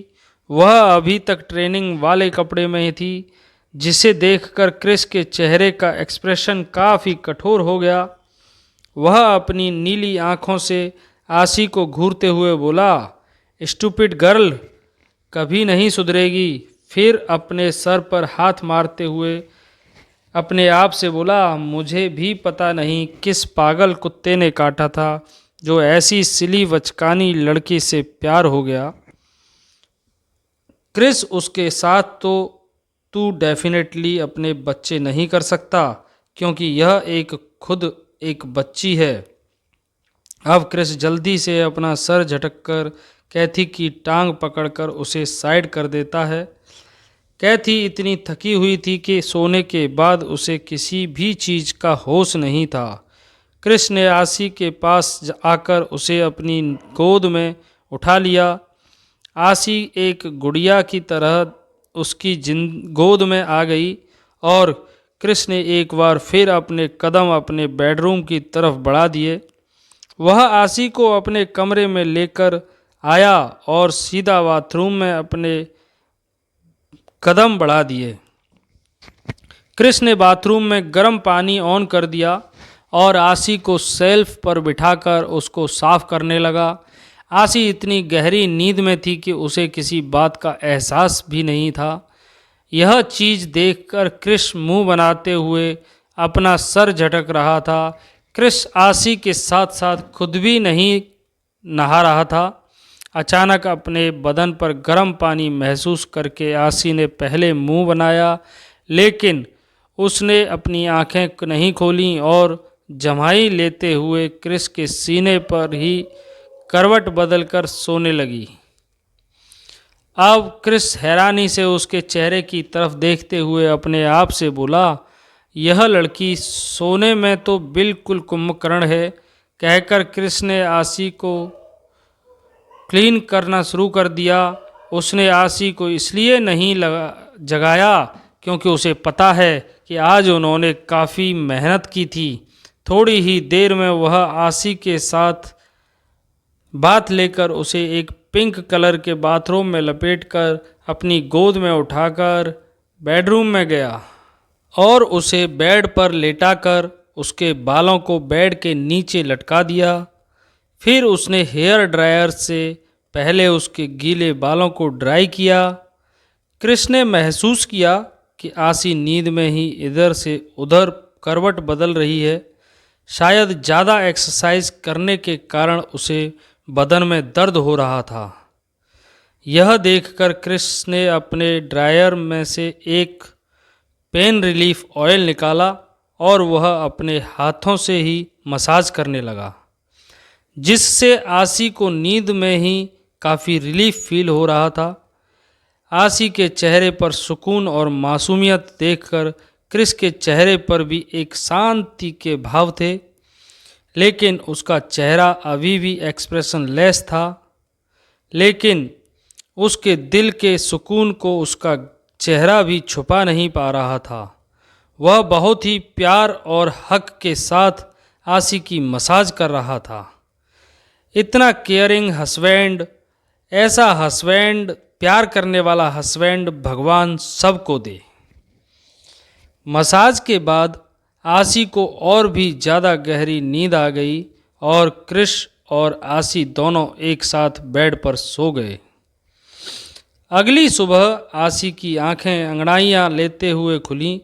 A: वह अभी तक ट्रेनिंग वाले कपड़े में ही थी, जिसे देखकर क्रिस के चेहरे का एक्सप्रेशन काफ़ी कठोर हो गया। वह अपनी नीली आँखों से आसी को घूरते हुए बोला, स्टूपिड गर्ल, कभी नहीं सुधरेगी। फिर अपने सर पर हाथ मारते हुए अपने आप से बोला, मुझे भी पता नहीं किस पागल कुत्ते ने काटा था जो ऐसी सिली बचकानी लड़की से प्यार हो गया। क्रिस, उसके साथ तो तू डेफिनेटली अपने बच्चे नहीं कर सकता क्योंकि यह खुद एक बच्ची है। अब क्रिस जल्दी से अपना सर झटककर कैथी की टांग पकड़कर उसे साइड कर देता है। कैथी इतनी थकी हुई थी कि सोने के बाद उसे किसी भी चीज़ का होश नहीं था। क्रिस ने आसी के पास आकर उसे अपनी गोद में उठा लिया। आसी एक गुड़िया की तरह उसकी गोद में आ गई और क्रिस ने एक बार फिर अपने कदम अपने बेडरूम की तरफ बढ़ा दिए। वह आसी को अपने कमरे में लेकर आया और सीधा बाथरूम में अपने कदम बढ़ा दिए। क्रिस ने बाथरूम में गर्म पानी ऑन कर दिया और आसी को शेल्फ पर बिठाकर उसको साफ करने लगा। आसी इतनी गहरी नींद में थी कि उसे किसी बात का एहसास भी नहीं था। यह चीज़ देखकर क्रिस मुंह बनाते हुए अपना सर झटक रहा था। क्रिस आसी के साथ साथ खुद भी नहीं नहा रहा था। अचानक अपने बदन पर गर्म पानी महसूस करके आसी ने पहले मुंह बनाया, लेकिन उसने अपनी आंखें नहीं खोलीं और जम्हाई लेते हुए क्रिस के सीने पर ही करवट बदलकर सोने लगी। अब क्रिस हैरानी से उसके चेहरे की तरफ देखते हुए अपने आप से बोला, यह लड़की सोने में तो बिल्कुल कुंभकर्ण है। कहकर क्रिस ने आसी को क्लीन करना शुरू कर दिया। उसने आसी को इसलिए नहीं जगाया क्योंकि उसे पता है कि आज उन्होंने काफ़ी मेहनत की थी। थोड़ी ही देर में वह आसी के साथ बात लेकर उसे एक पिंक कलर के बाथरूम में लपेटकर अपनी गोद में उठाकर बेडरूम में गया और उसे बेड पर लेटाकर उसके बालों को बेड के नीचे लटका दिया। फिर उसने हेयर ड्रायर से पहले उसके गीले बालों को ड्राई किया। क्रिस ने महसूस किया कि आसी नींद में ही इधर से उधर करवट बदल रही है। शायद ज़्यादा एक्सरसाइज करने के कारण उसे बदन में दर्द हो रहा था। यह देखकर क्रिस ने अपने ड्रायर में से एक पेन रिलीफ ऑयल निकाला और वह अपने हाथों से ही मसाज करने लगा, जिससे आसी को नींद में ही काफ़ी रिलीफ फील हो रहा था। आसी के चेहरे पर सुकून और मासूमियत देखकर क्रिस के चेहरे पर भी एक शांति के भाव थे, लेकिन उसका चेहरा अभी भी एक्सप्रेशन लेस था। लेकिन उसके दिल के सुकून को उसका चेहरा भी छुपा नहीं पा रहा था। वह बहुत ही प्यार और हक के साथ आसी की मसाज कर रहा था। इतना केयरिंग हस्बैंड, ऐसा हस्बैंड, प्यार करने वाला हस्बैंड भगवान सबको दे। मसाज के बाद आसी को और भी ज़्यादा गहरी नींद आ गई और क्रिस और आसी दोनों एक साथ बेड पर सो गए। अगली सुबह आसी की आंखें अंगड़ाइयाँ लेते हुए खुलीं।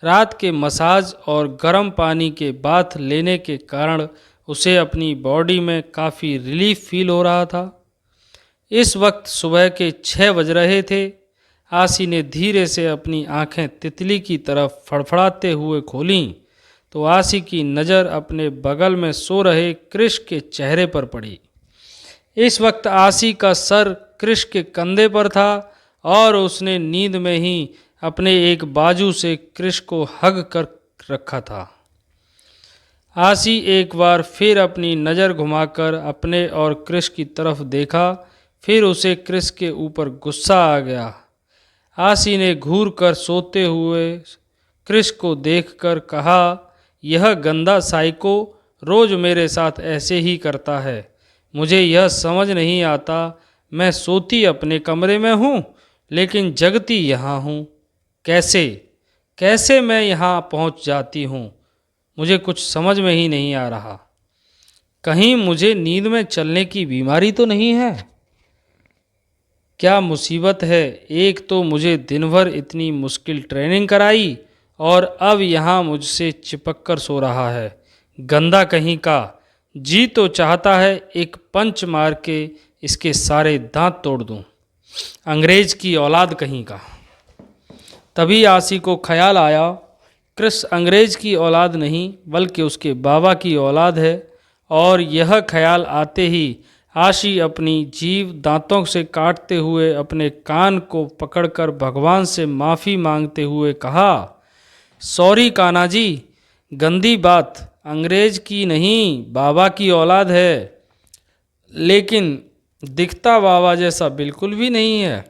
A: रात के मसाज और गर्म पानी के बाथ लेने के कारण उसे अपनी बॉडी में काफ़ी रिलीफ फील हो रहा था। इस वक्त सुबह के 6 बज रहे थे। आसी ने धीरे से अपनी आंखें तितली की तरफ फड़फड़ाते हुए खोलीं तो आसी की नज़र अपने बगल में सो रहे क्रिस के चेहरे पर पड़ी। इस वक्त आसी का सर क्रिस के कंधे पर था और उसने नींद में ही अपने एक बाजू से क्रिस को हग कर रखा था। आसी एक बार फिर अपनी नज़र घुमाकर अपने और क्रिस की तरफ देखा, फिर उसे क्रिस के ऊपर गुस्सा आ गया। आसी ने घूर कर सोते हुए क्रिस को देखकर कहा, यह गंदा साइको रोज़ मेरे साथ ऐसे ही करता है। मुझे यह समझ नहीं आता, मैं सोती अपने कमरे में हूँ लेकिन जगती यहाँ हूँ। कैसे मैं यहाँ पहुँच जाती हूँ, मुझे कुछ समझ में ही नहीं आ रहा। कहीं मुझे नींद में चलने की बीमारी तो नहीं है? क्या मुसीबत है, एक तो मुझे दिन भर इतनी मुश्किल ट्रेनिंग कराई और अब यहाँ मुझसे चिपक कर सो रहा है। गंदा कहीं का, जी तो चाहता है एक पंच मार के इसके सारे दांत तोड़ दूं। अंग्रेज की औलाद कहीं का। तभी आसी को ख्याल आया, कृष्ण अंग्रेज की औलाद नहीं बल्कि उसके बाबा की औलाद है। और यह ख्याल आते ही आशी अपनी जीभ दांतों से काटते हुए अपने कान को पकड़कर भगवान से माफ़ी मांगते हुए कहा, सॉरी कान्हा जी, गंदी बात, अंग्रेज की नहीं बाबा की औलाद है, लेकिन दिखता बाबा जैसा बिल्कुल भी नहीं है।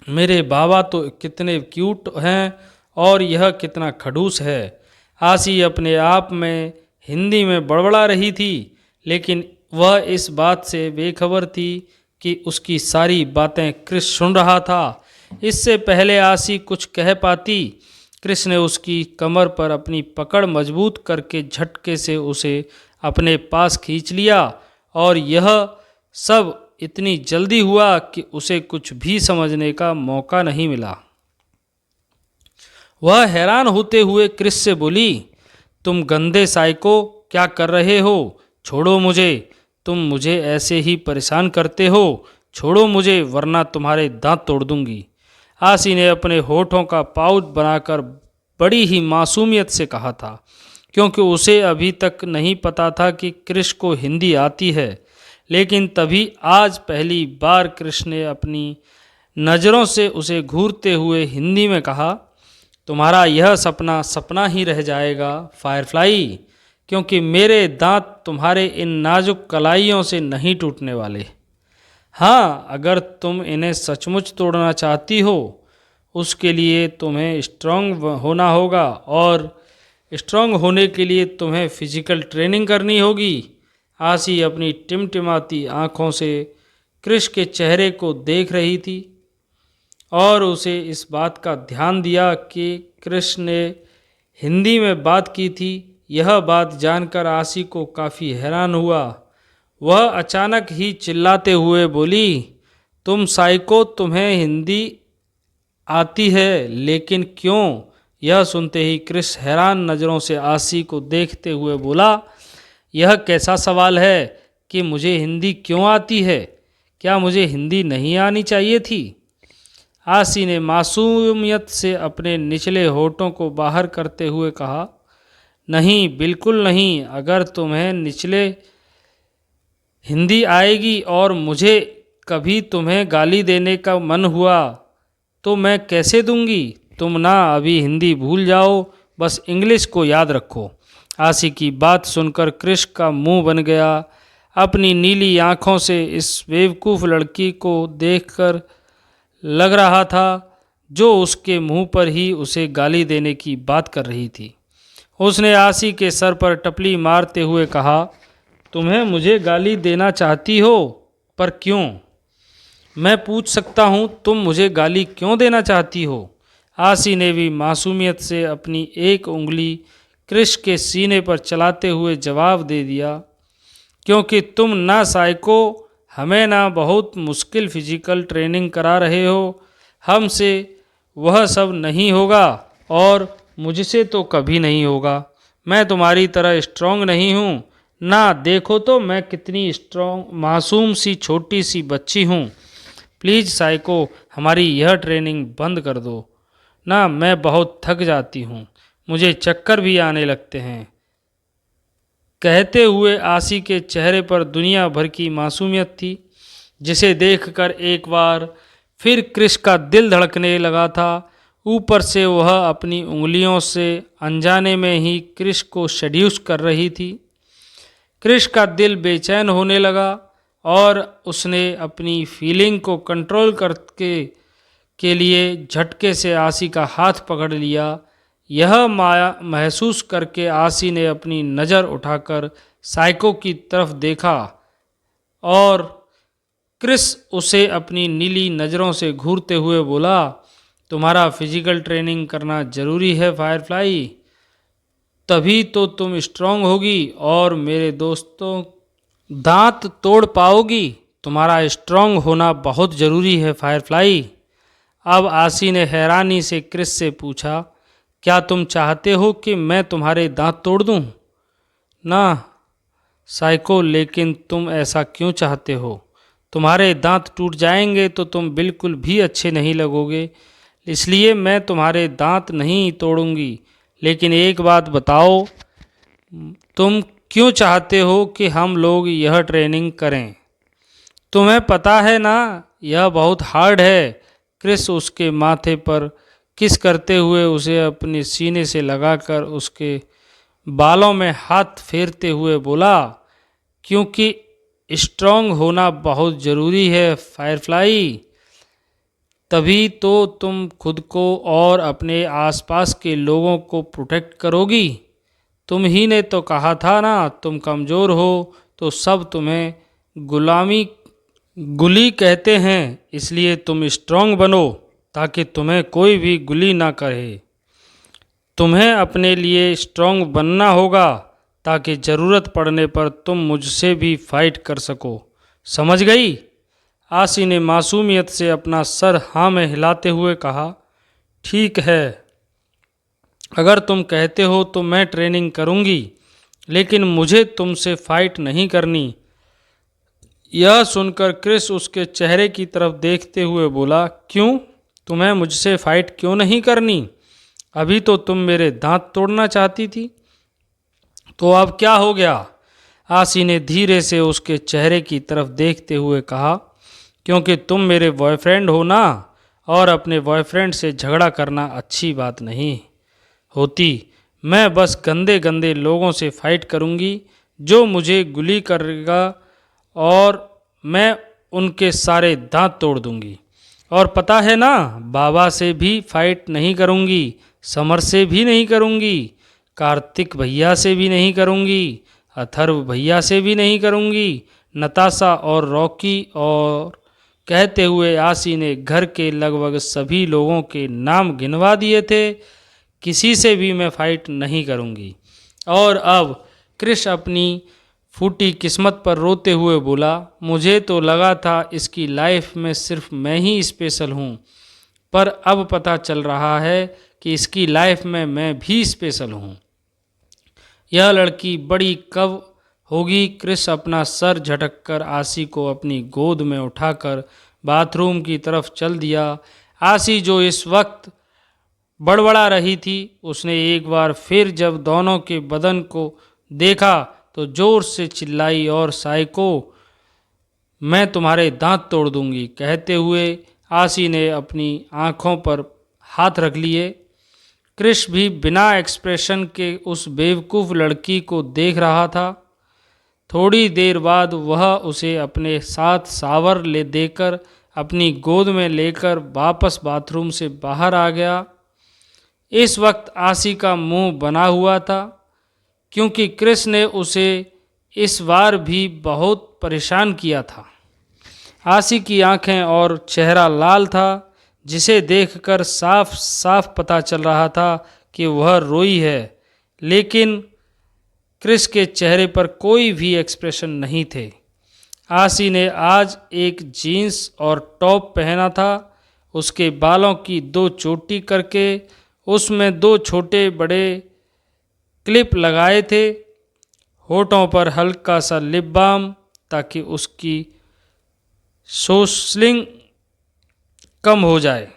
A: मेरे बाबा तो कितने क्यूट हैं और यह कितना खड़ूस है। आसी अपने आप में हिंदी में बड़बड़ा रही थी, लेकिन वह इस बात से बेखबर थी कि उसकी सारी बातें कृष्ण सुन रहा था। इससे पहले आसी कुछ कह पाती, कृष्ण ने उसकी कमर पर अपनी पकड़ मजबूत करके झटके से उसे अपने पास खींच लिया और यह सब इतनी जल्दी हुआ कि उसे कुछ भी समझने का मौका नहीं मिला। वह हैरान होते हुए कृष्ण से बोली, तुम गंदे साइको क्या कर रहे हो? छोड़ो मुझे, तुम मुझे ऐसे ही परेशान करते हो। छोड़ो मुझे वरना तुम्हारे दांत तोड़ दूंगी। आसी ने अपने होठों का पाउच बनाकर बड़ी ही मासूमियत से कहा था, क्योंकि उसे अभी तक नहीं पता था कि कृष्ण को हिंदी आती है। लेकिन तभी आज पहली बार कृष्ण ने अपनी नज़रों से उसे घूरते हुए हिंदी में कहा, तुम्हारा यह सपना सपना ही रह जाएगा फायरफ्लाई, क्योंकि मेरे दांत तुम्हारे इन नाजुक कलाइयों से नहीं टूटने वाले। हाँ, अगर तुम इन्हें सचमुच तोड़ना चाहती हो, उसके लिए तुम्हें स्ट्रांग होना होगा और स्ट्रांग होने के लिए तुम्हें फिजिकल ट्रेनिंग करनी होगी। आसी अपनी टिमटिमाती आँखों से कृष्ण के चेहरे को देख रही थी और उसे इस बात का ध्यान दिया कि कृष्ण ने हिंदी में बात की थी। यह बात जानकर आसी को काफ़ी हैरान हुआ। वह अचानक ही चिल्लाते हुए बोली, तुम साइको, तुम्हें हिंदी आती है लेकिन क्यों? यह सुनते ही कृष्ण हैरान नज़रों से आसी को देखते हुए बोला, यह कैसा सवाल है कि मुझे हिंदी क्यों आती है? क्या मुझे हिंदी नहीं आनी चाहिए थी? आसी ने मासूमियत से अपने निचले होठों को बाहर करते हुए कहा, नहीं, बिल्कुल नहीं। अगर तुम्हें निचले हिंदी आएगी और मुझे कभी तुम्हें गाली देने का मन हुआ तो मैं कैसे दूंगी? तुम ना अभी हिंदी भूल जाओ, बस इंग्लिश को याद रखो। आसी की बात सुनकर कृष्ण का मुंह बन गया। अपनी नीली आँखों से इस बेवकूफ़ लड़की को देखकर लग रहा था जो उसके मुंह पर ही उसे गाली देने की बात कर रही थी। उसने आसी के सर पर टपली मारते हुए कहा, तुम्हें मुझे गाली देना चाहती हो, पर क्यों? मैं पूछ सकता हूँ, तुम मुझे गाली क्यों देना चाहती हो? आसी ने भी मासूमियत से अपनी एक उंगली कृष्ण के सीने पर चलाते हुए जवाब दे दिया, क्योंकि तुम ना साइको हमें ना बहुत मुश्किल फिजिकल ट्रेनिंग करा रहे हो। हमसे वह सब नहीं होगा और मुझसे तो कभी नहीं होगा। मैं तुम्हारी तरह स्ट्रांग नहीं हूँ ना। देखो तो मैं कितनी स्ट्रांग मासूम सी छोटी सी बच्ची हूँ। प्लीज़ साइको, हमारी यह ट्रेनिंग बंद कर दो ना। मैं बहुत थक जाती हूँ, मुझे चक्कर भी आने लगते हैं। कहते हुए आसी के चेहरे पर दुनिया भर की मासूमियत थी, जिसे देखकर एक बार फिर कृष्ण का दिल धड़कने लगा था। ऊपर से वह अपनी उंगलियों से अनजाने में ही कृष्ण को सेड्यूस कर रही थी। कृष्ण का दिल बेचैन होने लगा और उसने अपनी फीलिंग को कंट्रोल करके के लिए झटके से आसी का हाथ पकड़ लिया। यह माया महसूस करके आसी ने अपनी नज़र उठाकर साइको की तरफ देखा और क्रिस उसे अपनी नीली नज़रों से घूरते हुए बोला, तुम्हारा फिजिकल ट्रेनिंग करना ज़रूरी है फायरफ्लाई, तभी तो तुम स्ट्रांग होगी और मेरे दोस्तों दांत तोड़ पाओगी? तुम्हारा स्ट्रांग होना बहुत ज़रूरी है फायरफ्लाई। अब आसी ने हैरानी से क्रिस से पूछा, क्या तुम चाहते हो कि मैं तुम्हारे दांत तोड़ दूं? ना साइको, लेकिन तुम ऐसा क्यों चाहते हो? तुम्हारे दांत टूट जाएंगे तो तुम बिल्कुल भी अच्छे नहीं लगोगे, इसलिए मैं तुम्हारे दांत नहीं तोड़ूंगी। लेकिन एक बात बताओ, तुम क्यों चाहते हो कि हम लोग यह ट्रेनिंग करें? तुम्हें पता है ना, यह बहुत हार्ड है। क्रिस उसके माथे पर किस करते हुए उसे अपने सीने से लगाकर उसके बालों में हाथ फेरते हुए बोला, क्योंकि स्ट्रांग होना बहुत ज़रूरी है फायरफ्लाई। तभी तो तुम खुद को और अपने आसपास के लोगों को प्रोटेक्ट करोगी। तुम ही ने तो कहा था ना, तुम कमज़ोर हो तो सब तुम्हें गुली कहते हैं, इसलिए तुम स्ट्रांग बनो ताकि तुम्हें कोई भी गुली ना करे। तुम्हें अपने लिए स्ट्रांग बनना होगा ताकि ज़रूरत पड़ने पर तुम मुझसे भी फाइट कर सको। समझ गई? आसी ने मासूमियत से अपना सर हाँ में हिलाते हुए कहा, ठीक है, अगर तुम कहते हो तो मैं ट्रेनिंग करूंगी, लेकिन मुझे तुमसे फाइट नहीं करनी। यह सुनकर क्रिस उसके चेहरे की तरफ देखते हुए बोला, क्यों? तुम्हें मुझसे फाइट क्यों नहीं करनी? अभी तो तुम मेरे दांत तोड़ना चाहती थी, तो अब क्या हो गया? आसी ने धीरे से उसके चेहरे की तरफ देखते हुए कहा, क्योंकि तुम मेरे बॉयफ्रेंड हो ना, और अपने बॉयफ्रेंड से झगड़ा करना अच्छी बात नहीं होती। मैं बस गंदे गंदे लोगों से फाइट करूंगी जो मुझे गुली करेगा, और मैं उनके सारे दांत तोड़ दूंगी। और पता है ना, बाबा से भी फाइट नहीं करूंगी, समर से भी नहीं करूंगी, कार्तिक भैया से भी नहीं करूंगी, अथर्व भैया से भी नहीं करूंगी, नताशा और रॉकी, और कहते हुए आसी ने घर के लगभग सभी लोगों के नाम गिनवा दिए थे। किसी से भी मैं फाइट नहीं करूंगी। और अब क्रिश अपनी फूटी किस्मत पर रोते हुए बोला, मुझे तो लगा था इसकी लाइफ में सिर्फ मैं ही स्पेशल हूँ, पर अब पता चल रहा है कि इसकी लाइफ में मैं भी स्पेशल हूँ। यह लड़की बड़ी कब होगी? क्रिस अपना सर झटककर आसी को अपनी गोद में उठाकर बाथरूम की तरफ चल दिया। आसी, जो इस वक्त बड़बड़ा रही थी, उसने एक बार फिर जब दोनों के बदन को देखा तो जोर से चिल्लाई और साइको, मैं तुम्हारे दांत तोड़ दूंगी, कहते हुए आसी ने अपनी आंखों पर हाथ रख लिए। क्रिश भी बिना एक्सप्रेशन के उस बेवकूफ़ लड़की को देख रहा था। थोड़ी देर बाद वह उसे अपने साथ शावर ले देकर अपनी गोद में लेकर वापस बाथरूम से बाहर आ गया। इस वक्त आसी का मुंह बना हुआ था, क्योंकि क्रिस ने उसे इस बार भी बहुत परेशान किया था। आसी की आंखें और चेहरा लाल था, जिसे देखकर साफ साफ पता चल रहा था कि वह रोई है, लेकिन क्रिस के चेहरे पर कोई भी एक्सप्रेशन नहीं थे। आसी ने आज एक जीन्स और टॉप पहना था, उसके बालों की 2 चोटी करके उसमें 2 छोटे बड़े क्लिप लगाए थे, होठों पर हल्का सा लिप बाम ताकि उसकी सोसलिंग कम हो जाए।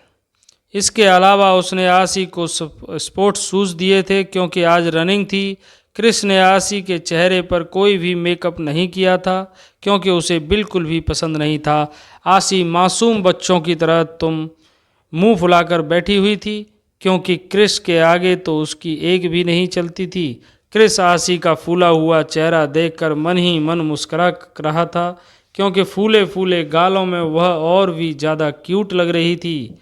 A: इसके अलावा उसने आसी को स्पोर्ट्स शूज़ दिए थे, क्योंकि आज रनिंग थी। क्रिस ने आसी के चेहरे पर कोई भी मेकअप नहीं किया था, क्योंकि उसे बिल्कुल भी पसंद नहीं था। आसी मासूम बच्चों की तरह तुम मुंह फुलाकर बैठी हुई थी, क्योंकि क्रिस के आगे तो उसकी एक भी नहीं चलती थी। क्रिस आसी का फूला हुआ चेहरा देखकर मन ही मन मुस्कुरा रहा था, क्योंकि फूले फूले गालों में वह और भी ज़्यादा क्यूट लग रही थी।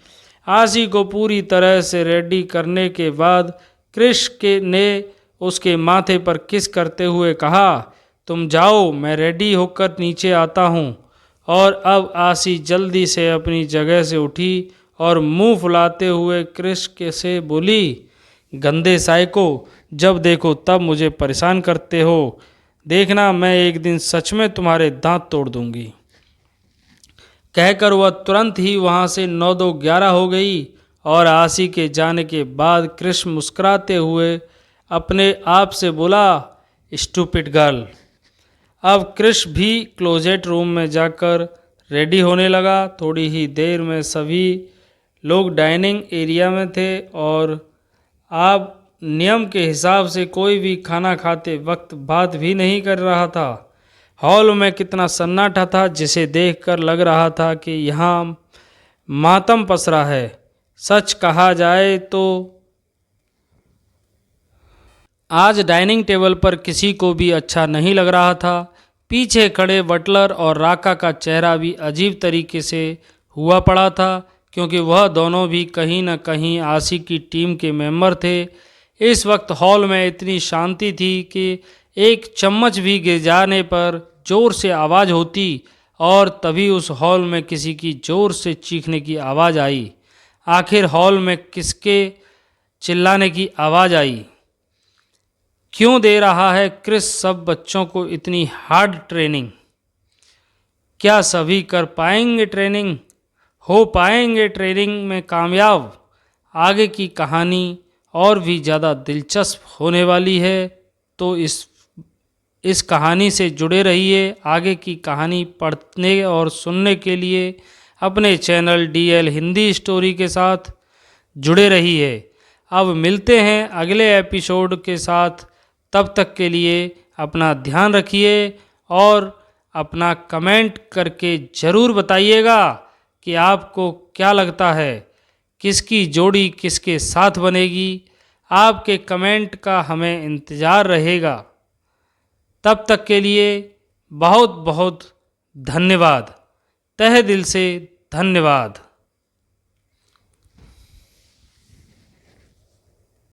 A: आसी को पूरी तरह से रेडी करने के बाद क्रिस ने उसके माथे पर किस करते हुए कहा, तुम जाओ, मैं रेडी होकर नीचे आता हूँ। और अब आसी जल्दी से अपनी जगह से उठी और मुंह फुलाते हुए क्रिस के से बोली, गंदे साइको, जब देखो तब मुझे परेशान करते हो। देखना मैं एक दिन सच में तुम्हारे दांत तोड़ दूंगी। कहकर वह तुरंत ही वहाँ से 9-2-11 हो गई और आशी के जाने के बाद कृष्ण मुस्कुराते हुए अपने आप से बोला, स्टूपिड गर्ल। अब कृष्ण भी क्लोजेट रूम में जाकर रेडी होने लगा। थोड़ी ही देर में सभी लोग डाइनिंग एरिया में थे और अब नियम के हिसाब से कोई भी खाना खाते वक्त बात भी नहीं कर रहा था। हॉल में कितना सन्नाटा था जिसे देखकर लग रहा था कि यहाँ मातम पसरा है। सच कहा जाए तो आज डाइनिंग टेबल पर किसी को भी अच्छा नहीं लग रहा था। पीछे खड़े बटलर और राका का चेहरा भी अजीब तरीके से हुआ पड़ा था, क्योंकि वह दोनों भी कहीं न कहीं आशी की टीम के मेंबर थे। इस वक्त हॉल में इतनी शांति थी कि एक चम्मच भी गिर जाने पर ज़ोर से आवाज़ होती और तभी उस हॉल में किसी की ज़ोर से चीखने की आवाज़ आई। आखिर हॉल में किसके चिल्लाने की आवाज़ आई? क्यों दे रहा है क्रिस सब बच्चों को इतनी हार्ड ट्रेनिंग? क्या सभी कर पाएंगे ट्रेनिंग? हो पाएंगे ट्रेनिंग में कामयाब? आगे की कहानी और भी ज़्यादा दिलचस्प होने वाली है, तो इस कहानी से जुड़े रहिए। आगे की कहानी पढ़ने और सुनने के लिए अपने चैनल DL हिंदी स्टोरी के साथ जुड़े रहिए। अब मिलते हैं अगले एपिसोड के साथ। तब तक के लिए अपना ध्यान रखिए और अपना कमेंट करके ज़रूर बताइएगा कि आपको क्या लगता है, किसकी जोड़ी किसके साथ बनेगी। आपके कमेंट का हमें इंतज़ार रहेगा। तब तक के लिए बहुत बहुत धन्यवाद, तहे दिल से धन्यवाद।